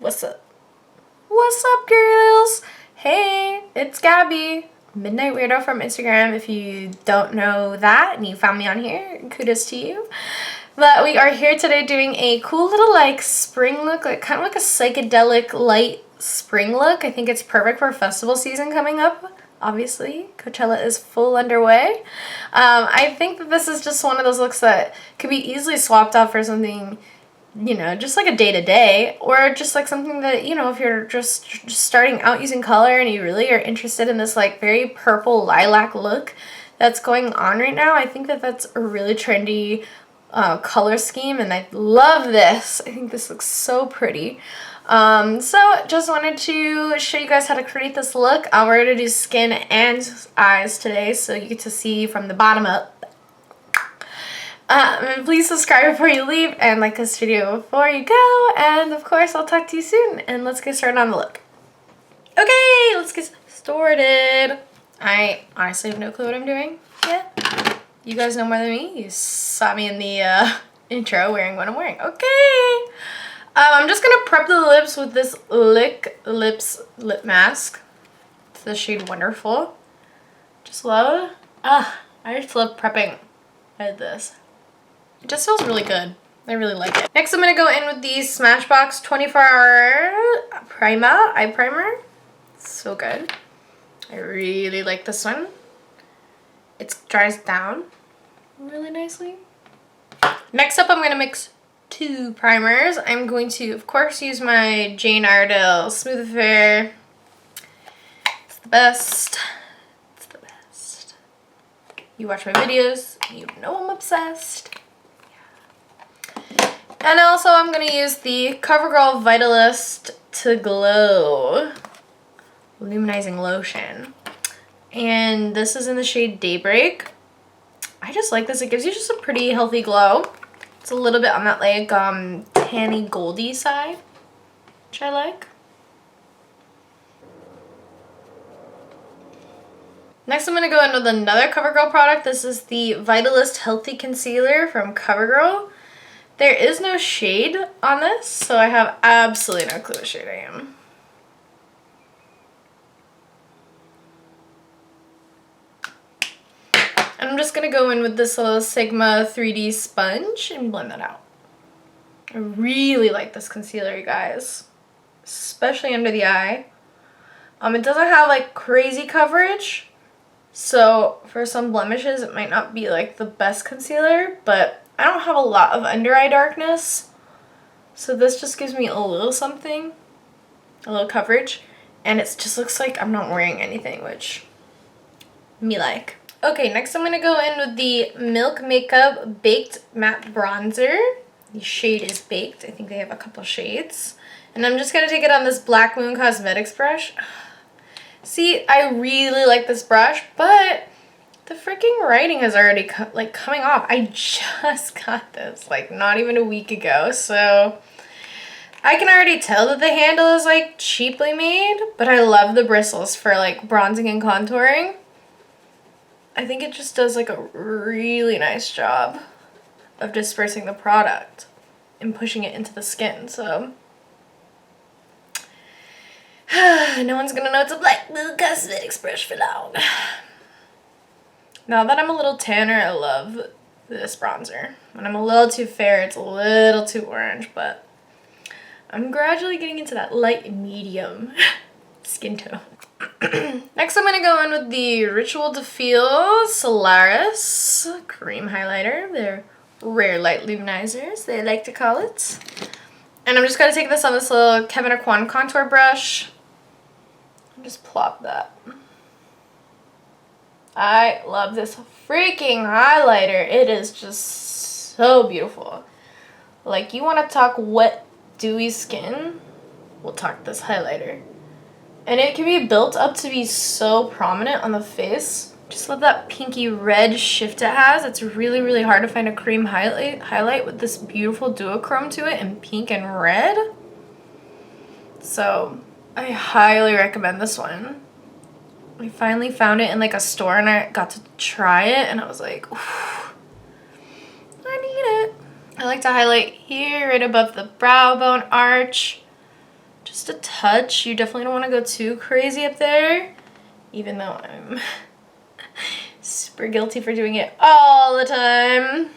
What's up? What's up, girls? Hey, it's Gabby, Midnight Weirdo from Instagram. If you don't know that and you found me on here, kudos to you. But we are here today doing a cool little like spring look, like kind of like a psychedelic light spring look. I think it's perfect for festival season coming up. Obviously, Coachella is full underway. I think that this is just one of those looks that could be easily swapped out for something, you know, just like a day-to-day, or just like something that, you know, if you're just starting out using color and you really are interested in this like very purple lilac look that's going on right now. I think that that's a really trendy color scheme, and I love this. I think this looks so pretty. So just wanted to show you guys how to create this look. We're going to do skin and eyes today, so you get to see from the bottom up. Please subscribe before you leave and like this video before you go, and of course I'll talk to you soon, and let's get started on the look. Okay, let's get started. I honestly have no clue what I'm doing yet. You guys know more than me. You saw me in the intro wearing what I'm wearing. Okay. I'm just gonna prep the lips with this Lick Lips lip mask. It's the shade Wonderful. Just love. I just love prepping with this. It just feels really good. I really like it. Next, I'm gonna go in with the Smashbox 24-hour eye primer. So good. I really like this one. It dries down really nicely. Next up, I'm gonna mix two primers. I'm going to, of course, use my Jane Iredale Smooth Affair. It's the best. It's the best. You watch my videos, you know I'm obsessed. Yeah. And also, I'm going to use the CoverGirl Vitalist to Glow Luminizing Lotion. And this is in the shade Daybreak. I just like this. It gives you just a pretty healthy glow. It's a little bit on that like tanny goldy side, which I like. Next, I'm going to go in with another CoverGirl product. This is the Vitalist Healthy Concealer from CoverGirl. There is no shade on this, so I have absolutely no clue what shade I am. And I'm just going to go in with this little Sigma 3D sponge and blend that out. I really like this concealer, you guys, especially under the eye. It doesn't have like crazy coverage, so for some blemishes it might not be like the best concealer, but I don't have a lot of under eye darkness, so this just gives me a little something, a little coverage, and it just looks like I'm not wearing anything, which me like. Okay, next I'm going to go in with the Milk Makeup Baked Matte Bronzer. The shade is Baked. I think they have a couple shades. And I'm just going to take it on this Black Moon Cosmetics brush. See, I really like this brush, but the freaking writing is already coming off. I just got this like not even a week ago, so I can already tell that the handle is like cheaply made, but I love the bristles for like bronzing and contouring. I think it just does like a really nice job of dispersing the product and pushing it into the skin, so no one's gonna know it's a Black Moon Cosmetics brush for long. Now that I'm a little tanner, I love this bronzer. When I'm a little too fair, it's a little too orange, but I'm gradually getting into that light medium skin tone. Next, I'm going to go in with the Ritual to Feel Solaris Cream Highlighter. They're rare light luminizers, they like to call it. And I'm just going to take this on this little Kevyn Aucoin contour brush and just plop that. I love this freaking highlighter. It is just so beautiful. Like, you want to talk wet, dewy skin? We'll talk this highlighter. And it can be built up to be so prominent on the face. Just love that pinky red shift it has. It's really, really hard to find a cream highlight with this beautiful duochrome to it in pink and red. So I highly recommend this one. I finally found it in like a store and I got to try it and I was like, ooh, I need it. I like to highlight here right above the brow bone arch. Just a touch. You definitely don't want to go too crazy up there, even though I'm super guilty for doing it all the time.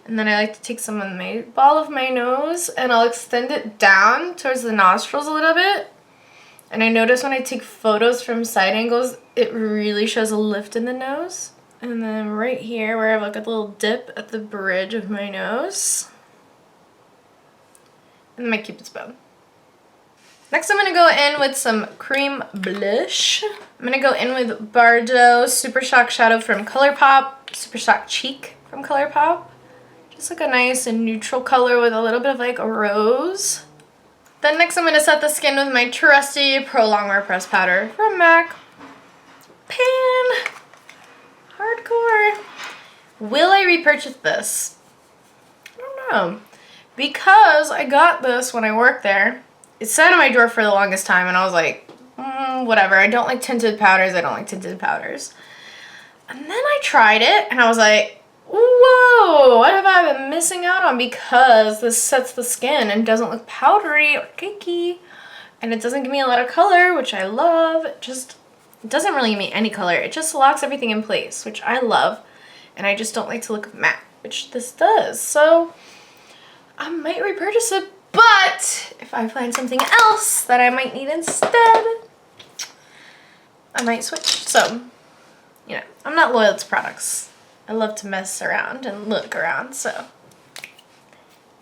And then I like to take some of my ball of my nose and I'll extend it down towards the nostrils a little bit. And I notice when I take photos from side angles, it really shows a lift in the nose. And then right here where I have like a little dip at the bridge of my nose. And then my Cupid's bow. Next I'm going to go in with some cream blush. I'm going to go in with Bardo Super Shock Shadow from ColourPop, Super Shock Cheek from ColourPop. Just like a nice and neutral color with a little bit of like a rose. Then next I'm going to set the skin with my trusty Pro Longwear Press Powder from MAC. Pan. Hardcore. Will I repurchase this? I don't know. Because I got this when I worked there. It sat in my drawer for the longest time and I was like, whatever. I don't like tinted powders. I don't like tinted powders. And then I tried it and I was like, whoa, what have I been missing out on? Because this sets the skin and doesn't look powdery or cakey. And it doesn't give me a lot of color, which I love. It doesn't really give me any color. It just locks everything in place, which I love. And I just don't like to look matte, which this does. So I might repurchase it, but if I find something else that I might need instead, I might switch. So, you know, I'm not loyal to products. I love to mess around and look around, so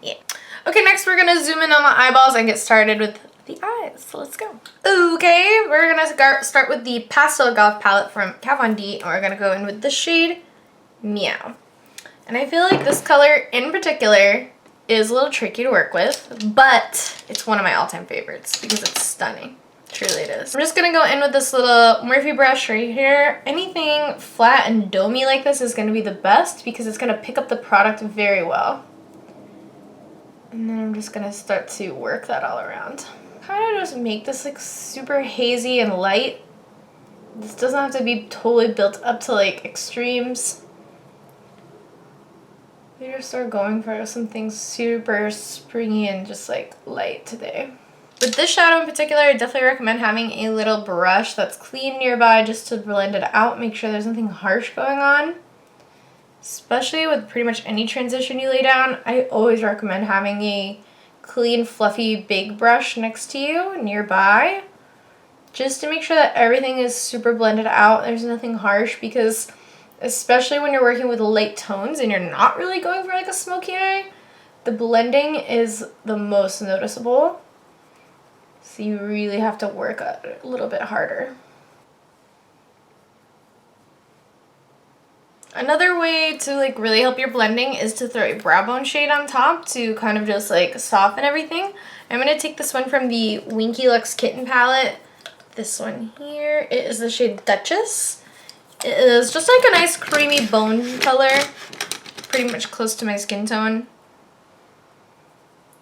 yeah. Okay, next we're gonna zoom in on my eyeballs and get started with the eyes. So let's go. Okay, we're gonna start with the Pastel Golf palette from Kat Von D, and we're gonna go in with the shade Meow. And I feel like this color in particular is a little tricky to work with, but it's one of my all-time favorites because it's stunning. Truly it is. I'm just gonna go in with this little Morphe brush right here. Anything flat and domey like this is gonna be the best because it's gonna pick up the product very well. And then I'm just gonna start to work that all around. Kind of just make this like super hazy and light. This doesn't have to be totally built up to like extremes. We just start going for something super springy and just like light today. With this shadow in particular, I definitely recommend having a little brush that's clean nearby just to blend it out. Make sure there's nothing harsh going on. Especially with pretty much any transition you lay down, I always recommend having a clean, fluffy, big brush next to you nearby. Just to make sure that everything is super blended out. There's nothing harsh because especially when you're working with light tones and you're not really going for like a smoky eye, the blending is the most noticeable. So you really have to work a little bit harder. Another way to like really help your blending is to throw a brow bone shade on top to kind of just like soften everything. I'm going to take this one from the Winky Lux Kitten palette. This one here, it is the shade Duchess. It is just like a nice creamy bone color, pretty much close to my skin tone.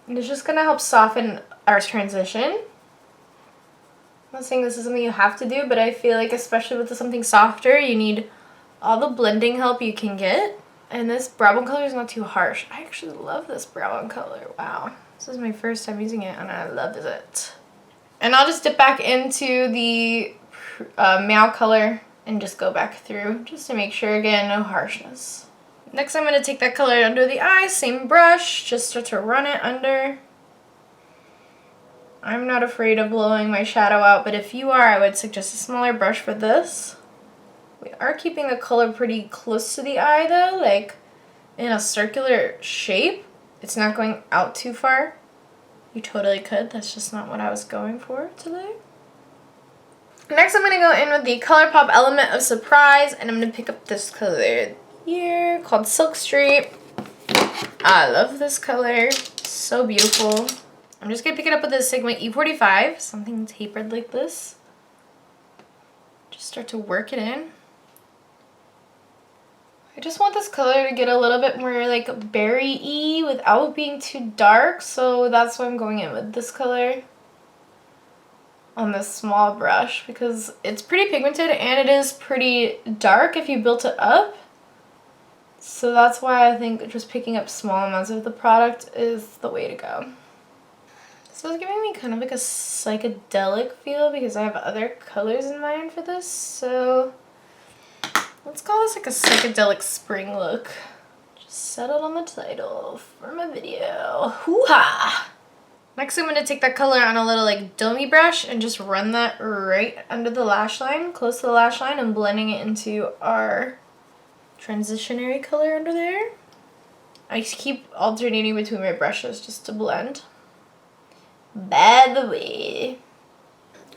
And it's just going to help soften our transition. I'm not saying this is something you have to do, but I feel like especially with something softer, you need all the blending help you can get. And this brow bone color is not too harsh. I actually love this brow bone color. Wow. This is my first time using it and I loved it. And I'll just dip back into the Meow color and just go back through just to make sure, again, no harshness. Next I'm going to take that color under the eye, same brush, just start to run it under. I'm not afraid of blowing my shadow out, but if you are, I would suggest a smaller brush for this. We are keeping the color pretty close to the eye though, like in a circular shape. It's not going out too far. You totally could, that's just not what I was going for today. Next I'm going to go in with the ColourPop Element of Surprise, and I'm going to pick up this color here called Silk Street. I love this color, so beautiful. I'm just going to pick it up with the Sigma E45, something tapered like this. Just start to work it in. I just want this color to get a little bit more like berry-y without being too dark, so that's why I'm going in with this color on this small brush because it's pretty pigmented and it is pretty dark if you built it up. So that's why I think just picking up small amounts of the product is the way to go. So it's giving me kind of like a psychedelic feel because I have other colors in mind for this. So let's call this like a psychedelic spring look. Just settled on the title for my video. Hoo-ha! Next I'm going to take that color on a little like domey brush and just run that right under the lash line, close to the lash line, and blending it into our transitionary color under there. I keep alternating between my brushes just to blend. By the way,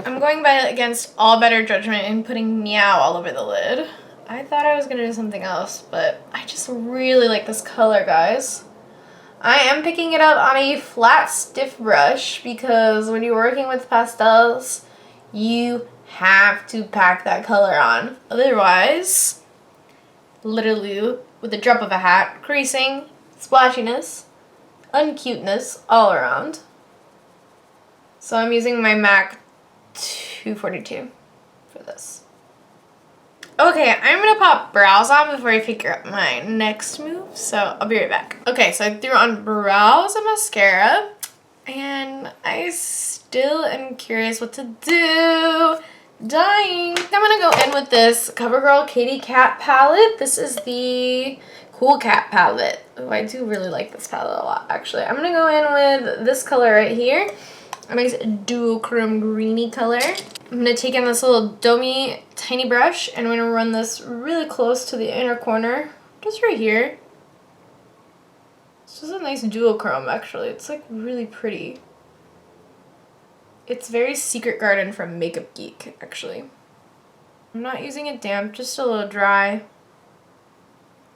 I'm going by against all better judgment and putting meow all over the lid. I thought I was going to do something else, but I just really like this color, guys. I am picking it up on a flat, stiff brush because when you're working with pastels, you have to pack that color on. Otherwise, literally, with the drop of a hat, creasing, splashiness, uncuteness all around. So I'm using my MAC 242 for this. Okay, I'm gonna pop brows on before I figure out my next move, so I'll be right back. Okay, so I threw on brows and mascara, and I still am curious what to do. Dying. I'm gonna go in with this CoverGirl Katy Kat palette. This is the Cool Cat palette. Oh, I do really like this palette a lot, actually. I'm gonna go in with this color right here. A nice duochrome greeny color. I'm going to take in this little domey tiny brush and I'm going to run this really close to the inner corner, just right here. It's just a nice duochrome, actually. It's like really pretty. It's very Secret Garden from Makeup Geek, actually. I'm not using it damp, just a little dry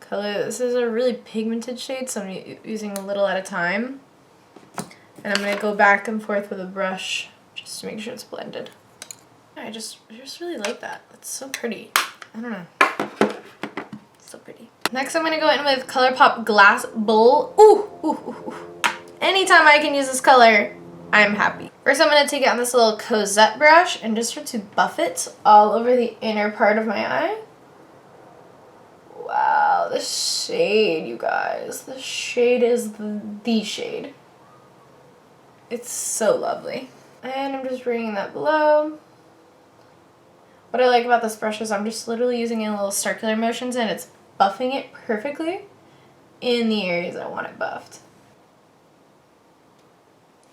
color. This is a really pigmented shade, so I'm using a little at a time. And I'm going to go back and forth with a brush just to make sure it's blended. I just really like that. It's so pretty. I don't know. It's so pretty. Next I'm going to go in with ColourPop Glass Bowl. Ooh, ooh, ooh, ooh. Anytime I can use this color, I'm happy. First I'm going to take it on this little Cosette brush and just start to buff it all over the inner part of my eye. Wow, the shade, you guys. The shade is the shade. It's so lovely. And I'm just bringing that below. What I like about this brush is I'm just literally using it in little circular motions and it's buffing it perfectly in the areas I want it buffed.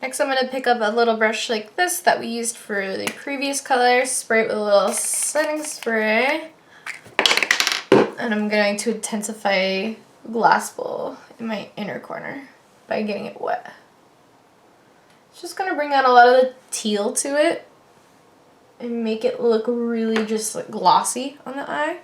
Next I'm going to pick up a little brush like this that we used for the previous color, spray it with a little setting spray, and I'm going to intensify Glass Bowl in my inner corner by getting it wet. It's just going to bring out a lot of the teal to it and make it look really just like glossy on the eye.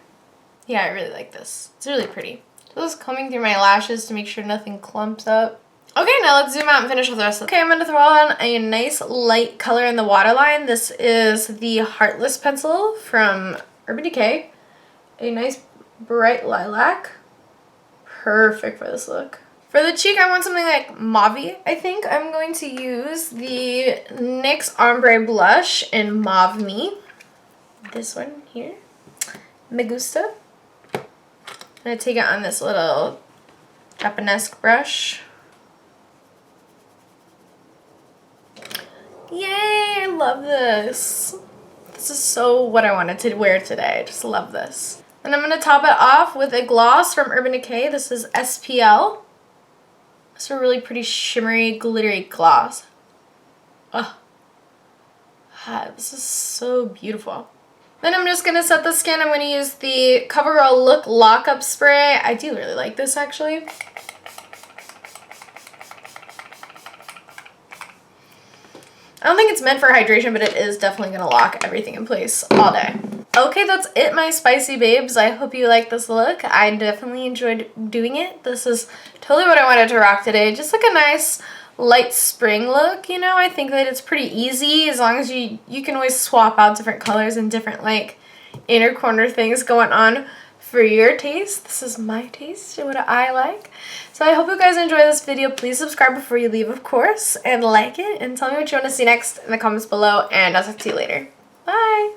Yeah, I really like this. It's really pretty. Just combing through my lashes to make sure nothing clumps up. Okay, now let's zoom out and finish with the rest of it. Okay, I'm going to throw on a nice light color in the waterline. This is the Heartless pencil from Urban Decay. A nice bright lilac. Perfect for this look. For the cheek, I want something like mauve-y, I think. I'm going to use the NYX Ombre Blush in Mauve Me. This one here. Me gusta. I'm going to take it on this little Japanesque brush. Yay, I love this. This is so what I wanted to wear today. I just love this. And I'm going to top it off with a gloss from Urban Decay. This is SPL. It's a really pretty shimmery, glittery gloss. Oh, this is so beautiful. Then I'm just going to set the skin. I'm going to use the CoverGirl Look Lockup Spray. I do really like this, actually. I don't think it's meant for hydration, but it is definitely going to lock everything in place all day. Okay, that's it, my spicy babes. I hope you like this look. I definitely enjoyed doing it. This is totally what I wanted to rock today. Just like a nice light spring look, you know. I think that it's pretty easy as long as you can always swap out different colors and different like inner corner things going on for your taste. This is my taste and what I like. So I hope you guys enjoy this video. Please subscribe before you leave, of course, and like it, and tell me what you want to see next in the comments below, and I'll talk to you later. Bye!